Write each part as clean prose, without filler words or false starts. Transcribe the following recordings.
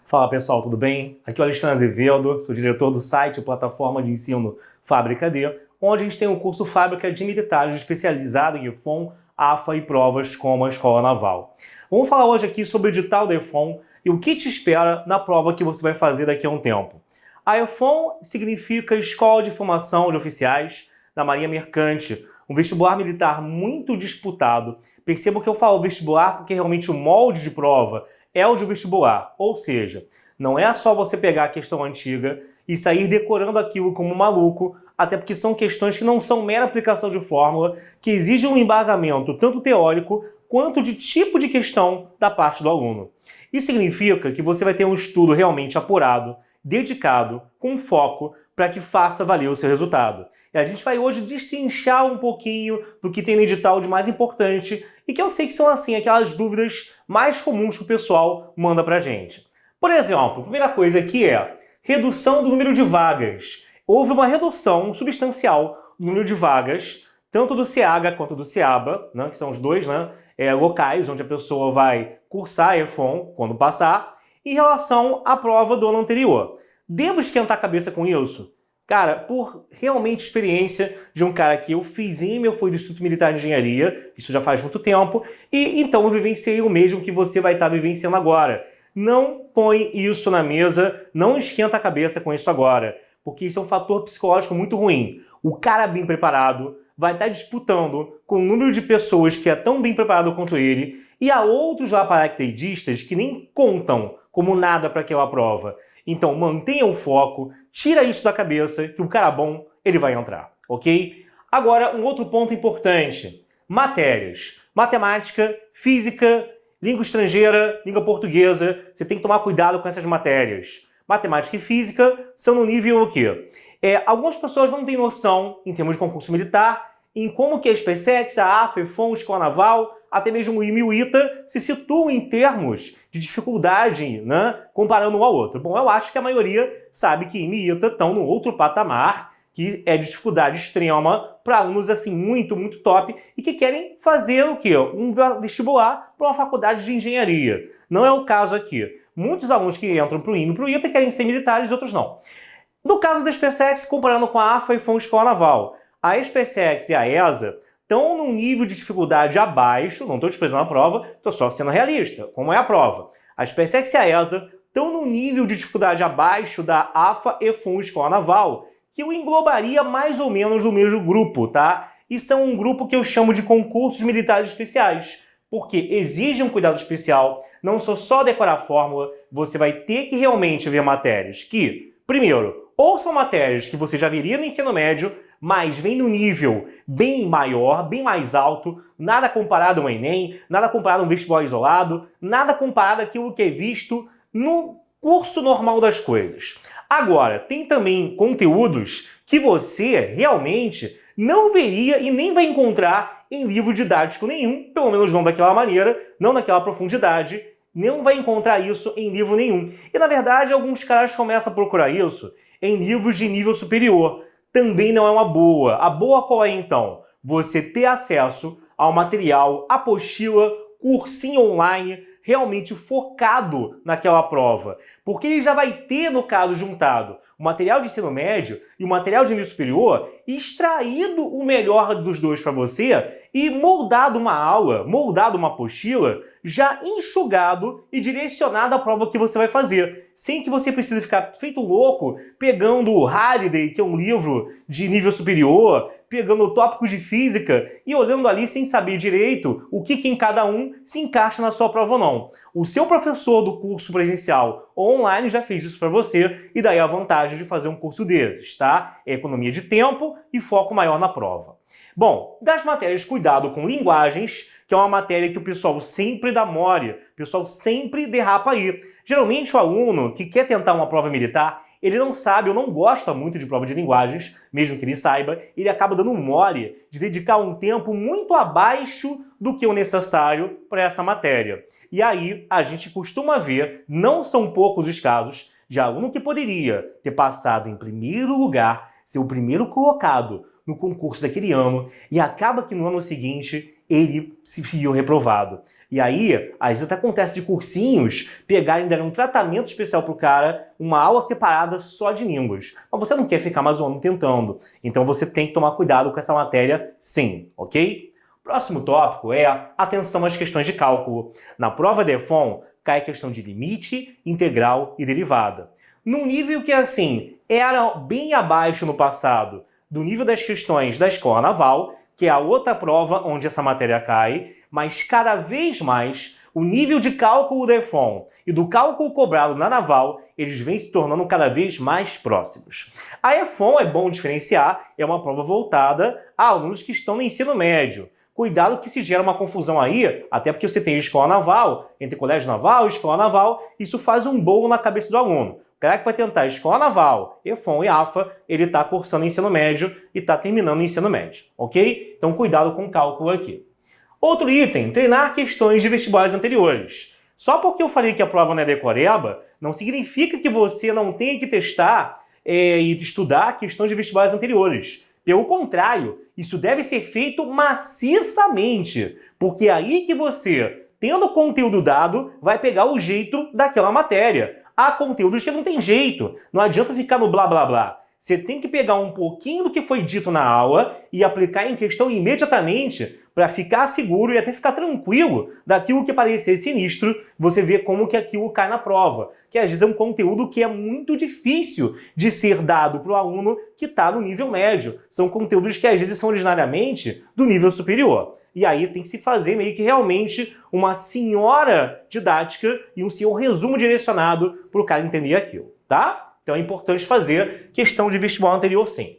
Fala pessoal, tudo bem? Aqui é o Alexandre Azevedo, sou diretor do site Plataforma de Ensino Fábrica D, onde a gente tem um curso Fábrica de Militares especializado em EFON, AFA e provas como a Escola Naval. Vamos falar hoje aqui sobre o edital da EFON e o que te espera na prova que você vai fazer daqui a um tempo. A EFON significa Escola de Formação de Oficiais da Marinha Mercante, um vestibular militar muito disputado. Perceba que eu falo vestibular porque realmente o molde de prova é o de vestibular, ou seja, não é só você pegar a questão antiga e sair decorando aquilo como maluco, até porque são questões que não são mera aplicação de fórmula, que exigem um embasamento tanto teórico quanto de tipo de questão da parte do aluno. Isso significa que você vai ter um estudo realmente apurado, dedicado, com foco, para que faça valer o seu resultado. E a gente vai hoje destrinchar um pouquinho do que tem no edital de mais importante e que eu sei que são, assim, aquelas dúvidas mais comuns que o pessoal manda pra gente. Por exemplo, a primeira coisa aqui é redução do número de vagas. Houve uma redução substancial do número de vagas, tanto do SEAGA quanto do SEABA, né, que são os dois locais onde a pessoa vai cursar a EFON quando passar, em relação à prova do ano anterior. Devo esquentar a cabeça com isso? Cara, por realmente experiência de um cara que eu fiz eu fui do Instituto Militar de Engenharia, isso já faz muito tempo, e então eu vivenciei o mesmo que você vai estar vivenciando agora. Não põe isso na mesa, não esquenta a cabeça com isso agora, porque isso é um fator psicológico muito ruim. O cara bem preparado vai estar disputando com o número de pessoas que é tão bem preparado quanto ele, e há outros lá paraquedistas que nem contam como nada para aquela prova. Então mantenha o foco, tira isso da cabeça, que o cara bom, ele vai entrar, ok? Agora, um outro ponto importante. Matérias. Matemática, física, língua estrangeira, língua portuguesa. Você tem que tomar cuidado com essas matérias. Matemática e física são no nível o quê? Algumas pessoas não têm noção, em termos de concurso militar, em como que a SpaceX, a AFA, a EFON, a Escola Naval, até mesmo o IME e o ITA se situam em termos de dificuldade, né, comparando um ao outro. Bom, eu acho que a maioria sabe que IME e ITA estão no outro patamar, que é de dificuldade extrema para alunos assim muito top e que querem fazer o quê? Um vestibular para uma faculdade de engenharia. Não é o caso aqui. Muitos alunos que entram para o IME e para o ITA querem ser militares, outros não. No caso da SpaceX, comparando com a AFA, EFON e Escola Naval, a SpaceX e a ESA estão num nível de dificuldade abaixo, não estou desprezando a prova, estou só sendo realista, como é a prova. A SpaceX e a ESA estão num nível de dificuldade abaixo da AFA, EFON e Escola Naval, que eu englobaria mais ou menos no mesmo grupo, tá? E são um grupo que eu chamo de concursos militares especiais, porque exigem um cuidado especial, não sou só decorar a fórmula, você vai ter que realmente ver matérias que, primeiro, ou são matérias que você já viria no ensino médio, mas vem no nível bem maior, bem mais alto, nada comparado ao Enem, nada comparado a um vestibular isolado, nada comparado àquilo que é visto no curso normal das coisas. Agora, tem também conteúdos que você realmente não veria e nem vai encontrar em livro didático nenhum, pelo menos não daquela maneira, não naquela profundidade, não vai encontrar isso em livro nenhum. E na verdade, alguns caras começam a procurar isso em livros de nível superior. Também não é uma boa. A boa qual é então? Você ter acesso ao material, apostila, cursinho online, realmente focado naquela prova. Porque ele já vai ter, no caso, juntado o material de ensino médio e o material de nível superior, extraído o melhor dos dois para você e moldado uma aula, moldado uma apostila, já enxugado e direcionado à prova que você vai fazer, sem que você precise ficar feito louco pegando o Halliday, que é um livro de nível superior, pegando tópicos de física e olhando ali sem saber direito o que em cada um se encaixa na sua prova ou não. O seu professor do curso presencial ou online já fez isso para você e daí a vantagem de fazer um curso desses, tá? É economia de tempo e foco maior na prova. Bom, das matérias, cuidado com linguagens, que é uma matéria que o pessoal sempre dá mole, o pessoal sempre derrapa aí. Geralmente o aluno que quer tentar uma prova militar, ele não sabe ou não gosta muito de prova de linguagens, mesmo que ele saiba, ele acaba dando um mole de dedicar um tempo muito abaixo do que o necessário para essa matéria. E aí a gente costuma ver, não são poucos os casos, de aluno que poderia ter passado em primeiro lugar, ser o primeiro colocado no concurso daquele ano, e acaba que no ano seguinte ele se viu reprovado. E aí, às vezes até acontece de cursinhos pegarem, darem um tratamento especial pro cara, uma aula separada só de línguas. Mas você não quer ficar mais um ano tentando. Então você tem que tomar cuidado com essa matéria sim, ok? Próximo tópico é atenção às questões de cálculo. Na prova DEFON, cai a questão de limite, integral e derivada. Num nível que, assim, era bem abaixo no passado do nível das questões da Escola Naval, que é a outra prova onde essa matéria cai, mas cada vez mais o nível de cálculo da EFON e do cálculo cobrado na Naval, eles vêm se tornando cada vez mais próximos. A EFON, é bom diferenciar, é uma prova voltada a alunos que estão no ensino médio. Cuidado que se gera uma confusão aí, até porque você tem escola naval, entre colégio naval e escola naval, isso faz um bolo na cabeça do aluno. O cara que vai tentar escola naval, EFON e AFA, ele está cursando ensino médio e está terminando o ensino médio, ok? Então cuidado com o cálculo aqui. Outro item, treinar questões de vestibulares anteriores. Só porque eu falei que a prova não é decoreba, não significa que você não tenha que testar e estudar questões de vestibulares anteriores. Pelo contrário, isso deve ser feito maciçamente, porque é aí que você, tendo o conteúdo dado, vai pegar o jeito daquela matéria. Há conteúdos que não tem jeito, não adianta ficar no blá blá blá. Você tem que pegar um pouquinho do que foi dito na aula e aplicar em questão imediatamente para ficar seguro e até ficar tranquilo daquilo que parecer sinistro, você vê como que aquilo cai na prova. Que às vezes é um conteúdo que é muito difícil de ser dado para o aluno que está no nível médio. São conteúdos que às vezes são originariamente do nível superior. E aí tem que se fazer meio que realmente uma senhora didática e um senhor resumo direcionado para o cara entender aquilo, tá? Então é importante fazer questão de vestibular anterior sim.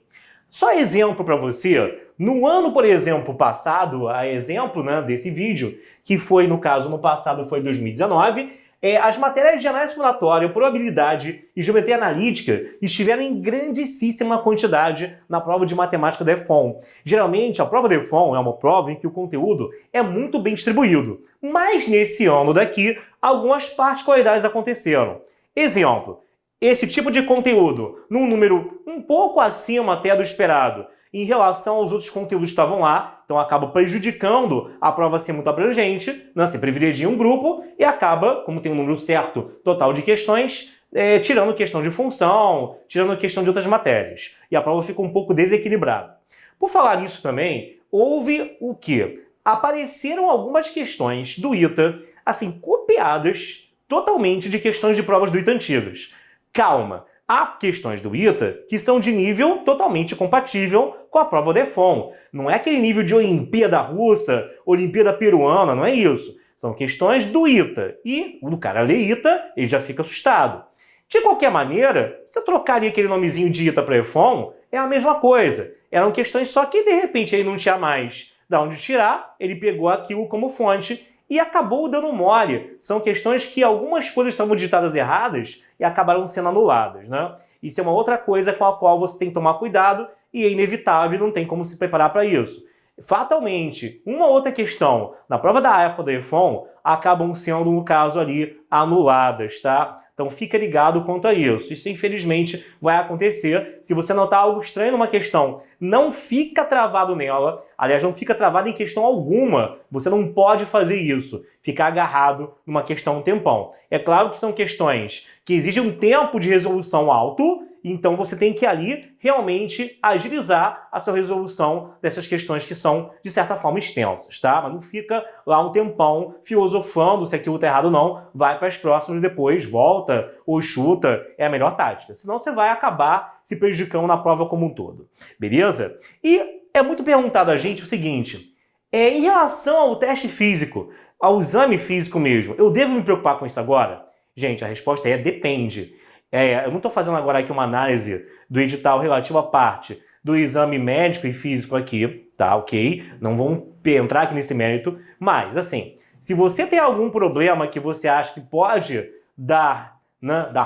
Só exemplo para você, no ano, por exemplo, passado, a exemplo desse vídeo, que foi, no caso, no passado foi 2019, as matérias de análise simulatória, probabilidade e geometria analítica estiveram em grandíssima quantidade na prova de matemática da EFON. Geralmente, a prova da EFON é uma prova em que o conteúdo é muito bem distribuído, mas nesse ano daqui, algumas particularidades aconteceram. Exemplo, esse tipo de conteúdo, num número um pouco acima até do esperado, em relação aos outros conteúdos que estavam lá, então acaba prejudicando a prova ser muito abrangente, você privilegia um grupo e acaba, como tem um número certo total de questões, tirando questão de função, tirando questão de outras matérias. E a prova fica um pouco desequilibrada. Por falar nisso também, houve o quê? Apareceram algumas questões do ITA, assim, copiadas totalmente de questões de provas do ITA antigas. Calma, há questões do ITA que são de nível totalmente compatível com a prova da EFON. Não é aquele nível de Olimpíada Russa, Olimpíada Peruana, não é isso. São questões do ITA. E o cara lê ITA, ele já fica assustado. De qualquer maneira, se eu trocaria aquele nomezinho de ITA para EFON, é a mesma coisa. Eram questões só que de repente ele não tinha mais de onde tirar, ele pegou aquilo como fonte e acabou dando mole. São questões que algumas coisas estavam digitadas erradas e acabaram sendo anuladas, né? Isso é uma outra coisa com a qual você tem que tomar cuidado e é inevitável, não tem como se preparar para isso. Fatalmente, uma outra questão na prova da AFA ou da EFON acabam sendo, no caso ali, anuladas, tá? Então fica ligado quanto a isso. Isso, infelizmente, vai acontecer. Se você notar algo estranho numa questão, não fica travado nela. Aliás, não fica travado em questão alguma. Você não pode fazer isso. Ficar agarrado numa questão um tempão. É claro que são questões que exigem um tempo de resolução alto, então você tem que ali realmente agilizar a sua resolução dessas questões que são, de certa forma, extensas, tá? Mas não fica lá um tempão filosofando se aquilo tá errado ou não, vai para as próximas depois, volta ou chuta, é a melhor tática. Senão você vai acabar se prejudicando na prova como um todo, beleza? E é muito perguntado a gente o seguinte, em relação ao teste físico, ao exame físico mesmo, eu devo me preocupar com isso agora? Gente, a resposta é depende. Eu não estou fazendo agora aqui uma análise do edital relativo à parte do exame médico e físico aqui, tá? Ok? Não vamos entrar aqui nesse mérito, mas assim, se você tem algum problema que você acha que pode dar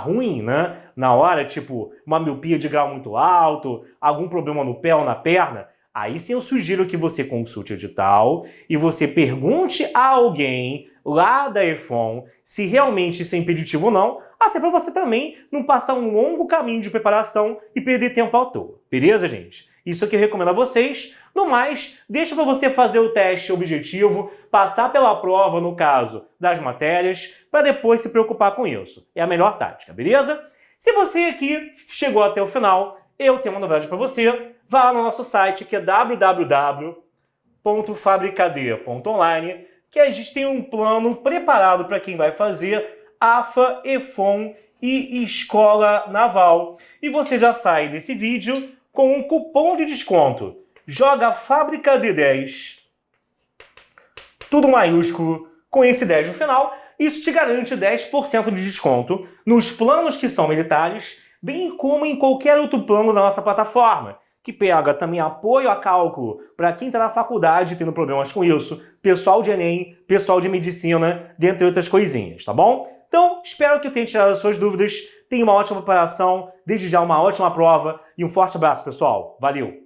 ruim, né? Na hora, tipo uma miopia de grau muito alto, algum problema no pé ou na perna, aí sim eu sugiro que você consulte o edital e você pergunte a alguém lá da EFON se realmente isso é impeditivo ou não, até para você também não passar um longo caminho de preparação e perder tempo à toa. Beleza, gente? Isso aqui eu recomendo a vocês. No mais, deixa para você fazer o teste objetivo, passar pela prova, no caso, das matérias, para depois se preocupar com isso. É a melhor tática, beleza? Se você aqui chegou até o final, eu tenho uma novidade para você. Vá lá no nosso site, que é www.fabricad.online, que a gente tem um plano preparado para quem vai fazer AFA, EFON e Escola Naval. E você já sai desse vídeo com um cupom de desconto. Joga FABRICAD10, tudo maiúsculo, com esse 10 no final. Isso te garante 10% de desconto nos planos que são militares, bem como em qualquer outro plano da nossa plataforma, que pega também apoio a cálculo para quem está na faculdade tendo problemas com isso, pessoal de Enem, pessoal de medicina, dentre outras coisinhas, tá bom? Então, espero que eu tenha tirado as suas dúvidas. Tenha uma ótima preparação, desde já uma ótima prova e um forte abraço, pessoal. Valeu!